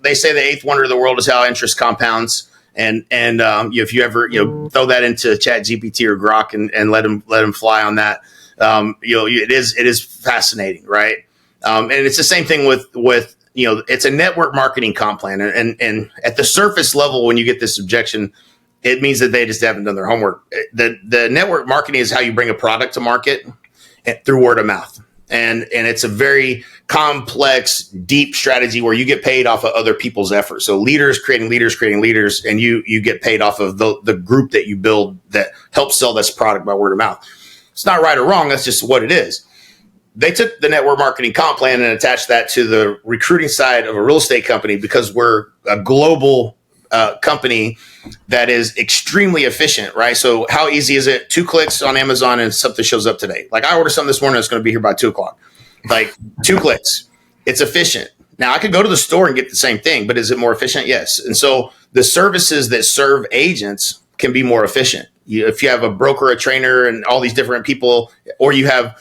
they say the eighth wonder of the world is how interest compounds. And if you ever throw that into Chat GPT or Grok and let them fly on that, it is fascinating, right? And it's the same thing with it's a network marketing comp plan, and at the surface level, when you get this objection, it means that they just haven't done their homework. The network marketing is how you bring a product to market through word of mouth. And it's a very complex, deep strategy where you get paid off of other people's efforts. So leaders creating leaders, and you get paid off of the group that you build that helps sell this product by word of mouth. It's not right or wrong. That's just what it is. They took the network marketing comp plan and attached that to the recruiting side of a real estate company because we're a global company that is extremely efficient, right? So how easy is it? 2 clicks on Amazon and something shows up today. Like, I ordered something this morning, it's going to be here by 2:00. Like, 2 clicks. It's efficient. Now, I could go to the store and get the same thing, but is it more efficient? Yes. And so the services that serve agents can be more efficient. If you have a broker, a trainer, and all these different people, or you have,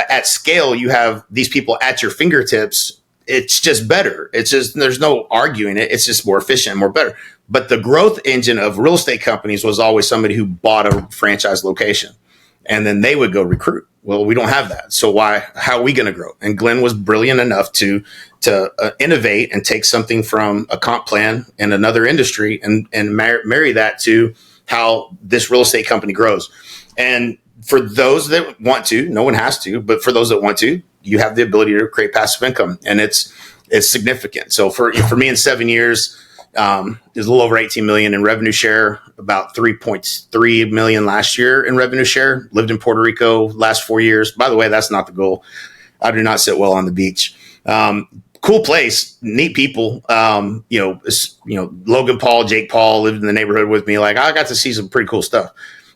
at scale, you have these people at your fingertips, it's just better. It's just, there's no arguing it. It's just more efficient, more better. But the growth engine of real estate companies was always somebody who bought a franchise location and then they would go recruit. Well, we don't have that. So how are we going to grow? And Glenn was brilliant enough to innovate and take something from a comp plan in another industry and marry that to how this real estate company grows. And for those that want to, no one has to, but for those that want to, you have the ability to create passive income, and it's significant. So for me, in 7 years, there's a little over 18 million in revenue share, about 3.3 million last year in revenue share. Lived in Puerto Rico last 4 years. By the way, that's not the goal. I do not sit well on the beach. Cool place, neat people. Logan Paul, Jake Paul lived in the neighborhood with me. Like, I got to see some pretty cool stuff.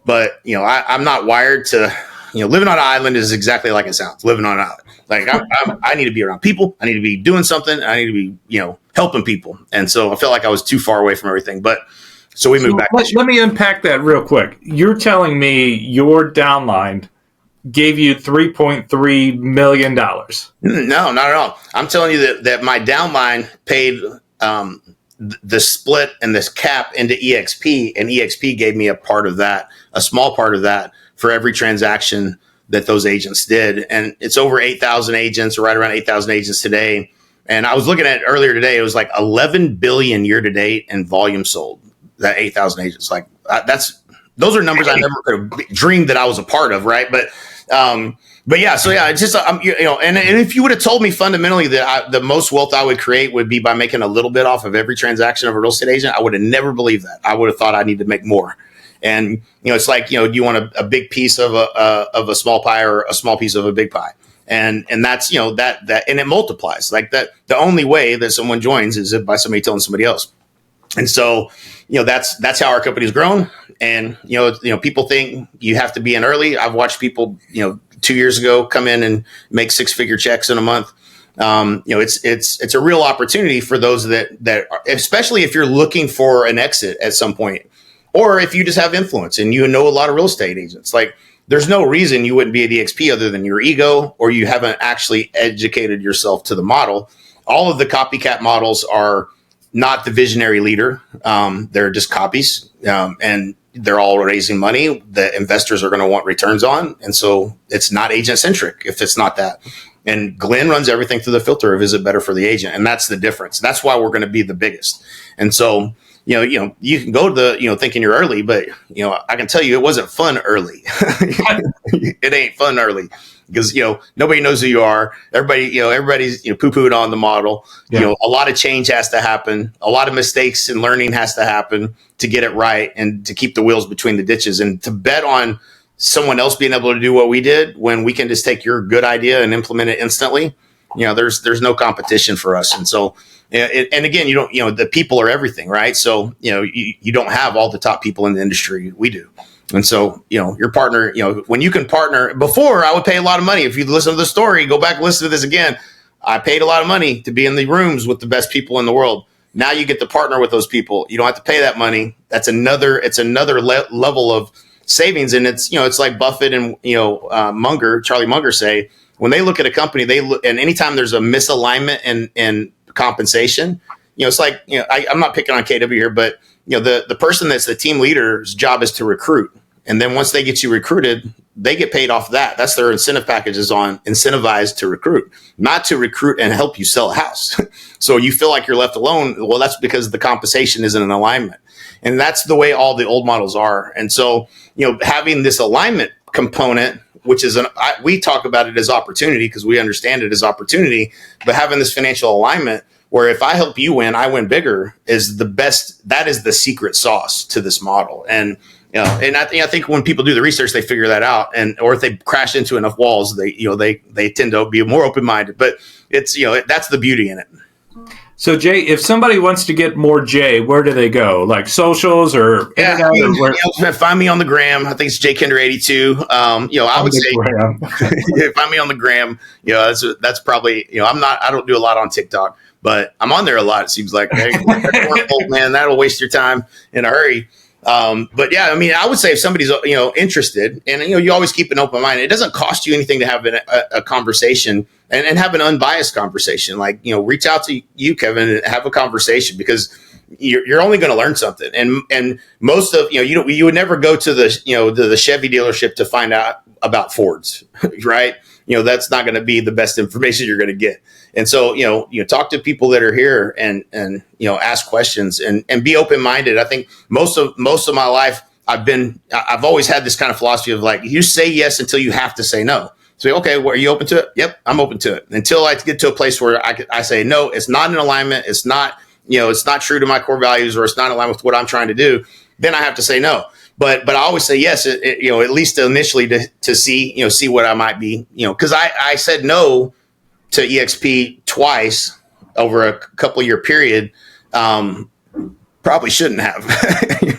But I'm not wired to. Living on an island is exactly like it sounds. Living on an island. Like, I need to be around people. I need to be doing something. I need to be, helping people. And so I felt like I was too far away from everything. But so we moved back. Let me unpack that real quick. You're telling me your downline gave you $3.3 million. No, not at all. I'm telling you that my downline paid the split and this cap into EXP, and EXP gave me a part of that, a small part of that, for every transaction that those agents did. And it's over 8,000 agents, or right around 8,000 agents today. And I was looking at it earlier today, it was like 11 billion year to date in volume sold, that 8,000 agents. Like, those are numbers I never could have dreamed that I was a part of. Right. But But yeah, so yeah, it's just and if you would have told me fundamentally that the most wealth I would create would be by making a little bit off of every transaction of a real estate agent, I would have never believed that. I would have thought I need to make more. And it's like, do you want a big piece of a small pie or a small piece of a big pie? And that's that and it multiplies like that. The only way that someone joins is by somebody telling somebody else. And so, that's how our company's grown. And, people think you have to be in early. I've watched people, 2 years ago come in and make 6-figure checks in a month. It's a real opportunity for those that especially if you're looking for an exit at some point, or if you just have influence and you know a lot of real estate agents. Like, there's no reason you wouldn't be at EXP other than your ego, or you haven't actually educated yourself to the model. All of the copycat models are not the visionary leader. They're just copies, and they're all raising money that investors are going to want returns on. And so it's not agent centric if it's not that. And Glenn runs everything through the filter of, is it better for the agent? And that's the difference. That's why we're going to be the biggest. And so, you can go to the, thinking you're early, but, I can tell you it wasn't fun early. It ain't fun early because, nobody knows who you are. Everybody's, poo-pooed on the model. Yeah. A lot of change has to happen. A lot of mistakes and learning has to happen to get it right and to keep the wheels between the ditches, and to bet on someone else being able to do what we did when we can just take your good idea and implement it instantly. There's no competition for us. And so, and again, the people are everything, right? So, you don't have all the top people in the industry. We do. And so, your partner, when you can partner, before I would pay a lot of money. If you listen to the story, go back and listen to this again. I paid a lot of money to be in the rooms with the best people in the world. Now you get to partner with those people. You don't have to pay that money. It's another level of savings. And it's like Buffett and, Charlie Munger say, when they look at a company, and anytime there's a misalignment in compensation, it's like, I'm not picking on KW here, but the person that's the team leader's job is to recruit. And then once they get you recruited, they get paid off that. That's their incentive packages on incentivized to recruit, not to recruit and help you sell a house. So you feel like you're left alone. Well, that's because the compensation isn't in alignment. And that's the way all the old models are. And so, having this alignment component, which is we talk about it as opportunity because we understand it as opportunity, but having this financial alignment where if I help you win, I win bigger is the best. That is the secret sauce to this model. And, and I think when people do the research, they figure that out. Or if they crash into enough walls, they tend to be more open-minded, but it's, that's the beauty in it. So Jay, if somebody wants to get more Jay, where do they go? Like socials or internet? Or find me on the gram. I think it's JKender82. I would say find me on the gram. That's probably, I don't do a lot on TikTok, but I'm on there a lot. It seems like, hey, man, that'll waste your time in a hurry. But yeah, I would say if somebody's, interested, and, you always keep an open mind. It doesn't cost you anything to have a conversation and have an unbiased conversation. Like, reach out to you, Kevin, and have a conversation because you're only going to learn something. And most of, you would never go to the Chevy dealership to find out about Fords, right? That's not going to be the best information you're going to get. And so, talk to people that are here and ask questions and be open-minded. I think most of my life, I've always had this kind of philosophy of like, you say yes until you have to say no. So, okay, well, are you open to it? Yep, I'm open to it. Until I get to a place where I say, no, it's not in alignment. It's not, it's not true to my core values, or it's not in line with what I'm trying to do. Then I have to say no. But I always say yes, at least initially to see what I might be, because I said no to EXP twice over a couple year period. Probably shouldn't have,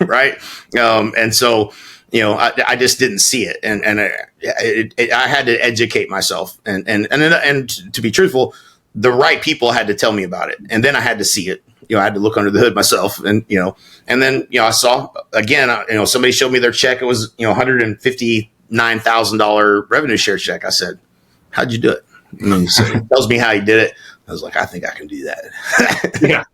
right? And so, I just didn't see it, and I had to educate myself, and to be truthful, the right people had to tell me about it, and then I had to see it. I had to look under the hood myself, and then I saw again. Somebody showed me their check. It was $159,000 revenue share check. I said, "How'd you do it?" And he tells me how he did it. I was like, I think I can do that. Yeah.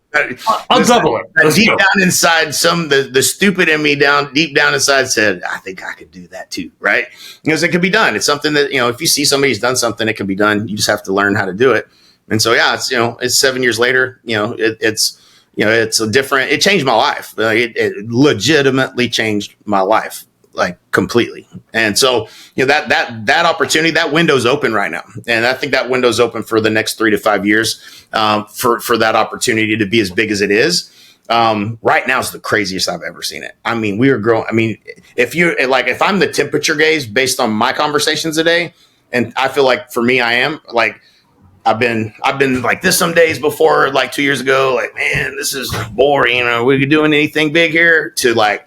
I'll double it. Deep down inside, the stupid in me deep down inside said, I think I could do that too, right? Because it can be done. It's something that, if you see somebody's done something, it can be done. You just have to learn how to do it. And so, yeah, it's 7 years later, it's a different, it changed my life. It legitimately changed my life. like completely. And so, that opportunity, that window's open right now. And I think that window's open for the next 3 to 5 years, for that opportunity to be as big as it is. Right now is the craziest I've ever seen it. I mean, we are growing. I mean, if I'm the temperature gauge based on my conversations today, and I feel like for me, I am like, I've been like this some days before, like 2 years ago, like, man, this is boring. Are we doing anything big here? To like,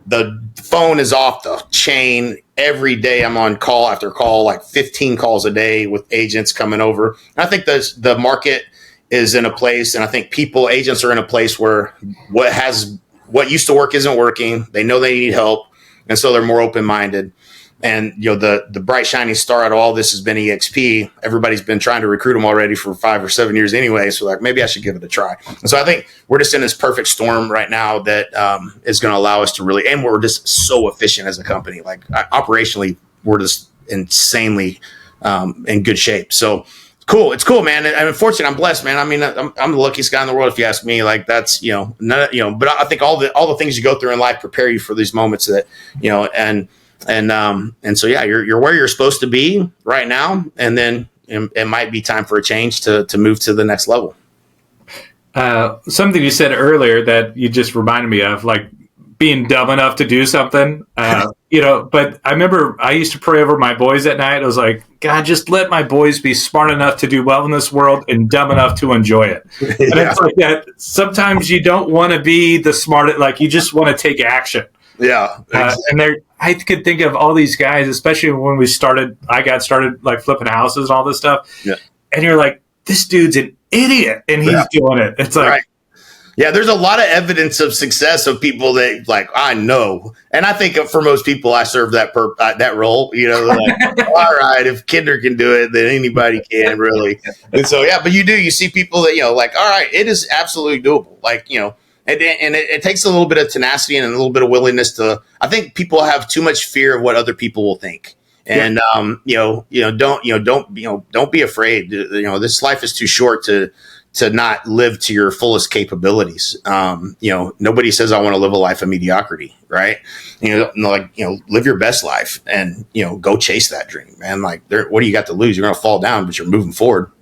the phone is off the chain every day. I'm on call after call, like 15 calls a day with agents coming over. And I think the market is in a place, and I think agents are in a place where what used to work isn't working. They know they need help, and so they're more open-minded. And the bright shining star out of all this has been EXP. Everybody's been trying to recruit them already for 5 or 7 years anyway. So like, maybe I should give it a try. And so I think we're just in this perfect storm right now that is going to allow us to really, and we're just so efficient as a company. Like operationally, we're just insanely in good shape. So cool. It's cool, man. I'm fortunate. I'm blessed, man. I mean, I'm the luckiest guy in the world, if you ask me. Like that's, but I think all the things you go through in life prepare you for these moments that, and so, yeah, you're where you're supposed to be right now. And then it might be time for a change to move to the next level. Something you said earlier that you just reminded me of, like being dumb enough to do something, but I remember I used to pray over my boys at night. I was like, God, just let my boys be smart enough to do well in this world and dumb enough to enjoy it. And it's like that. Sometimes you don't want to be the smart, like you just want to take action. Yeah. And I could think of all these guys, especially when I got started like flipping houses and all this stuff. Yeah. And you're like, this dude's an idiot and he's doing it. It's like, right. Yeah, there's a lot of evidence of success of people that like, I know. And I think for most people, I serve that role, like, all right, if Kinder can do it, then anybody can really. And so, yeah, but you see people that, like, all right, it is absolutely doable. Like, and it takes a little bit of tenacity and a little bit of willingness to. I think people have too much fear of what other people will think, and don't be afraid. This life is too short to not live to your fullest capabilities. Nobody says I want to live a life of mediocrity, right? Live your best life and go chase that dream, man. Like, what do you got to lose? You're going to fall down, but you're moving forward.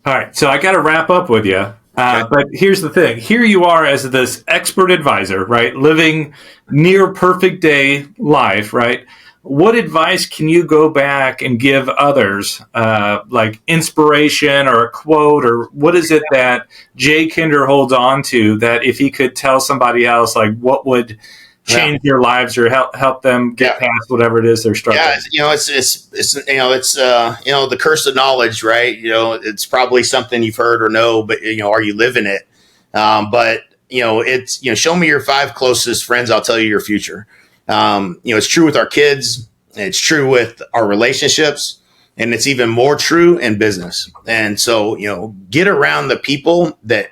All right, so I got to wrap up with you. But here's the thing. Here you are as this expert advisor, right? Living near perfect day life, right? What advice can you go back and give others, like inspiration or a quote, or what is it that Jay Kinder holds on to that if he could tell somebody else, like what would change their lives or help them get past whatever it is they're struggling? Yeah, it's the curse of knowledge, right? It's probably something you've heard or know, but are you living it? But it's show me your 5 closest friends, I'll tell you your future. It's true with our kids, it's true with our relationships, and it's even more true in business. And so get around the people that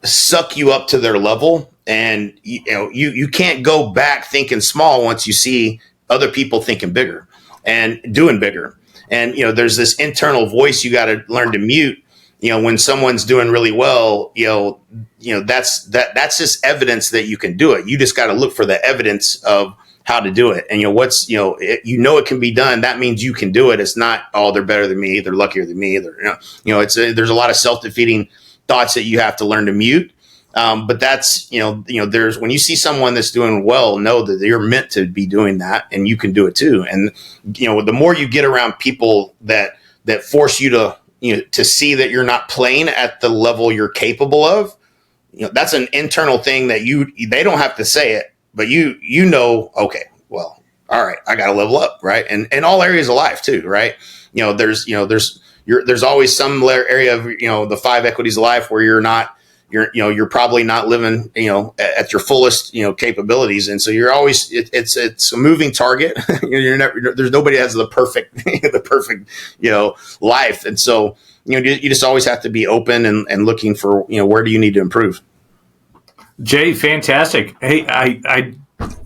suck you up to their level. And you can't go back thinking small once you see other people thinking bigger and doing bigger. And there's this internal voice you got to learn to mute. When someone's doing really well, that's just evidence that you can do it. You just got to look for the evidence of how to do it. And it can be done. That means you can do it. It's not, oh, they're better than me, they're luckier than me. There's a lot of self-defeating thoughts that you have to learn to mute. But that's, there's, when you see someone that's doing well, know that you're meant to be doing that and you can do it too. And, the more you get around people that force you to see that you're not playing at the level you're capable of, that's an internal thing that they don't have to say it, but okay, well, all right, I got to level up. Right. And in all areas of life too. Right. There's always some area of, the 5 equities of life where you're probably not living, at your fullest, capabilities. And so you're always, it's a moving target. There's nobody has the perfect, life. And so, you just always have to be open and looking for, where do you need to improve? Jay, fantastic. Hey, I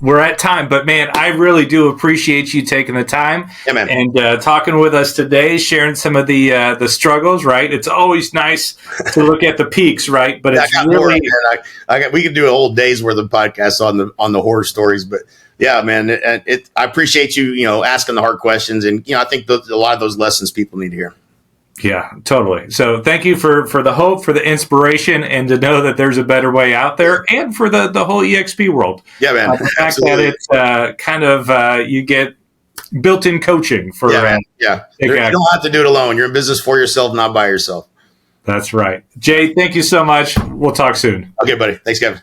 We're at time, but man, I really do appreciate you taking the time and talking with us today, sharing some of the struggles. Right, it's always nice to look at the peaks, right? But it's really we could do a whole day's worth of podcasts on the horror stories, but yeah, man, I appreciate you asking the hard questions, and I think a lot of those lessons people need to hear. Yeah, totally. So thank you for the hope, for the inspiration, and to know that there's a better way out there, and for the whole EXP world. Yeah, man. The fact that it's kind of you get built-in coaching for man. Yeah. You don't have to do it alone. You're in business for yourself, not by yourself. That's right. Jay, thank you so much. We'll talk soon. Okay, buddy. Thanks, Kevin.